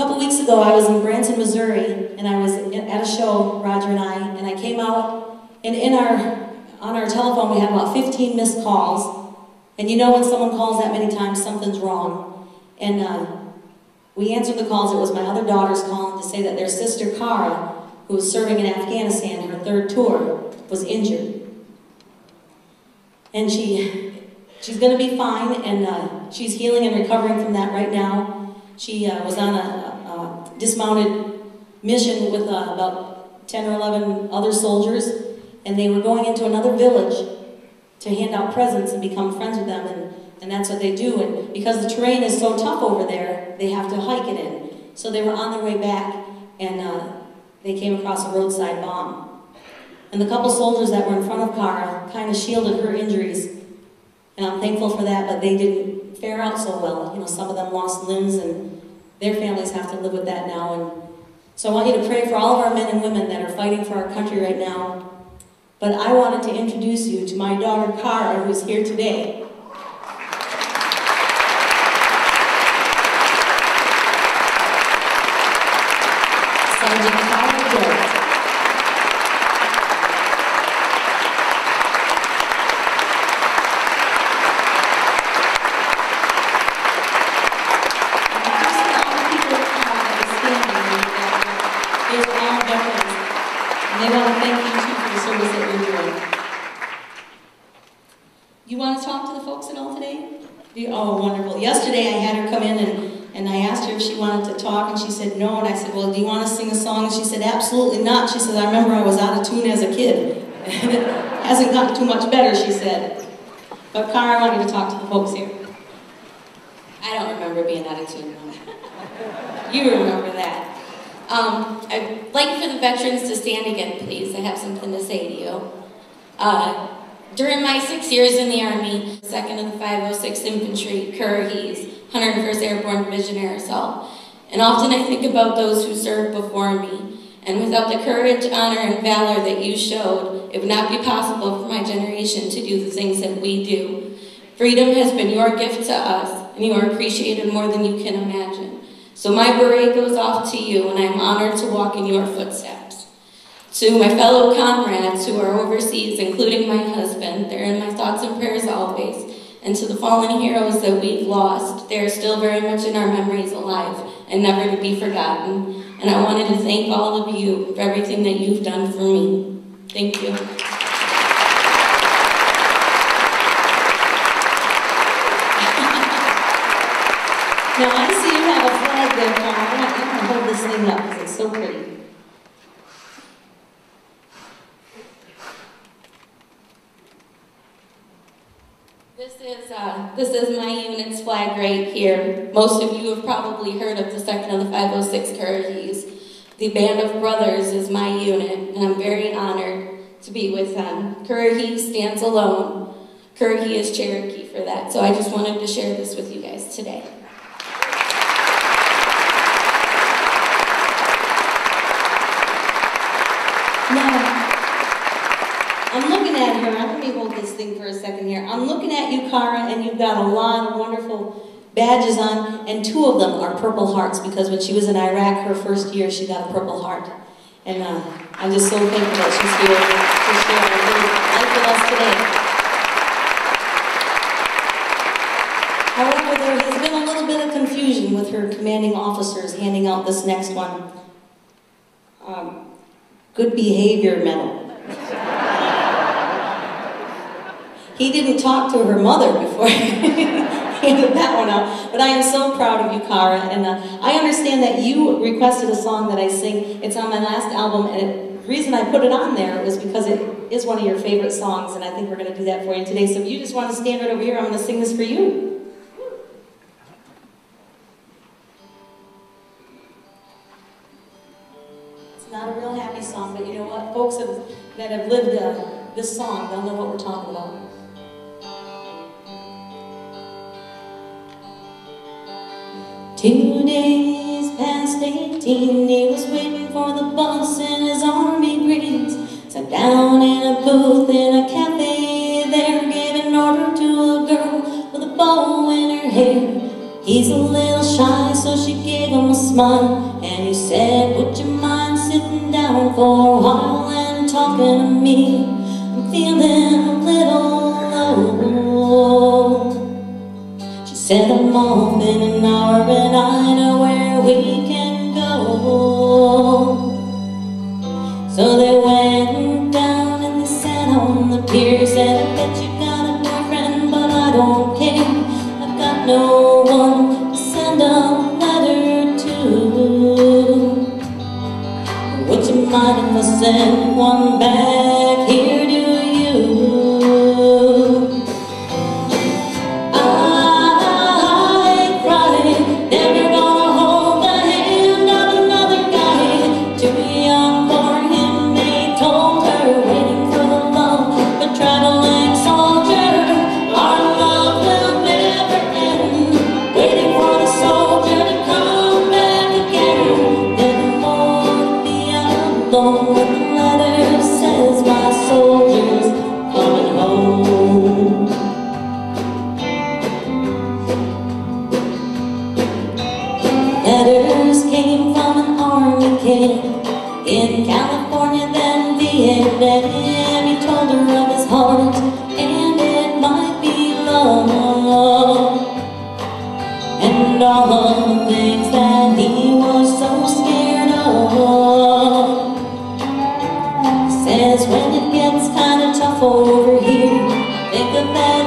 couple weeks ago, I was in Branson, Missouri, and I was at a show, Roger and I came out, and on our telephone we had about 15 missed calls, and you know when someone calls that many times, something's wrong. And we answered the calls. It was my other daughters calling to say that their sister, Cara, who was serving in Afghanistan, her third tour, was injured. And she's going to be fine, and she's healing and recovering from that right now. She was on a dismounted mission with about 10 or 11 other soldiers, and they were going into another village to hand out presents and become friends with them, and that's what they do. And because the terrain is so tough over there, they have to hike it in. So they were on their way back, and they came across a roadside bomb. And the couple soldiers that were in front of Cara kind of shielded her injuries. And I'm thankful for that, but they didn't fare out so well. You know, some of them lost limbs, and their families have to live with that now. And so I want you to pray for all of our men and women that are fighting for our country right now. But I wanted to introduce you to my daughter, Cara, who's here today. Sergeant Cara Gill. And they want to thank you too for the service that you're doing. You want to talk to the folks at all today? Oh, wonderful. Yesterday I had her come in and I asked her if she wanted to talk, and she said no. And I said, well, do you want to sing a song? And she said, absolutely not. She said, I remember I was out of tune as a kid. And it hasn't gotten too much better, she said. But Cara, I want you to talk to the folks here. I don't remember being out of tune. You remember that. I'd like for the veterans to stand again, please. I have something to say to you. During my 6 years in the Army, 2nd of the 506th Infantry, Currahee, 101st Airborne Division Air Assault, and often I think about those who served before me. And without the courage, honor, and valor that you showed, it would not be possible for my generation to do the things that we do. Freedom has been your gift to us, and you are appreciated more than you can imagine. So my beret goes off to you, and I am honored to walk in your footsteps. To my fellow comrades who are overseas, including my husband, they're in my thoughts and prayers always. And to the fallen heroes that we've lost, they are still very much in our memories alive and never to be forgotten. And I wanted to thank all of you for everything that you've done for me. Thank you. Now I see you have a flag there, Cara. I want you to hold this thing up because it's so pretty. This is my unit's flag right here. Most of you have probably heard of the 2nd of the 506 Currahees. The Band of Brothers is my unit, and I'm very honored to be with them. Currahee stands alone. Currahee is Cherokee for that. So I just wanted to share this with you guys today. Now, I'm looking at her. Let me hold this thing for a second here. I'm looking at you, Cara, and you've got a lot of wonderful badges on, and 2 of them are Purple Hearts, because when she was in Iraq, her first year, she got a Purple Heart. And I'm just so thankful that she's here to share her life with us today. However, there has been a little bit of confusion with her commanding officers handing out this next one. Good Behavior Medal. He didn't talk to her mother before he handed that one out. But I am so proud of you, Cara. And I understand that you requested a song that I sing. It's on my last album, and the reason I put it on there was because it is one of your favorite songs, and I think we're going to do that for you today. So if you just want to stand right over here, I'm going to sing this for you. It's not a real happy song, but you know what? Folks that have lived this song, they'll know what we're talking about. 2 days past 18, he was waiting for the bus in his army greens. Sat down in a booth in a cafe there, gave an order to a girl with a bow in her hair. He's a little shy, so she gave him a smile. And he said, would you mind sitting down for a while and talking to me? I'm feeling a little low. She said, I'm off in an hour and I know where we can go. So they went down and they sat on the pier. Said, I bet you got a boyfriend, but I don't care. I've got no one to send a letter to. Would you mind if I send one back here to you? I cried, never gonna hold the hand of another guy. Too young for him, they told her, waiting for the love of a traveling soldier. Our love will never end, waiting for the soldier to come back again. Never more to be alone when the letter says my soldier's coming home. Letters came from an army camp in California, then Vietnam. He told her of his heart, and it might be love, and all of the things that he was so scared of. Says when it gets kind of tough over here, think of that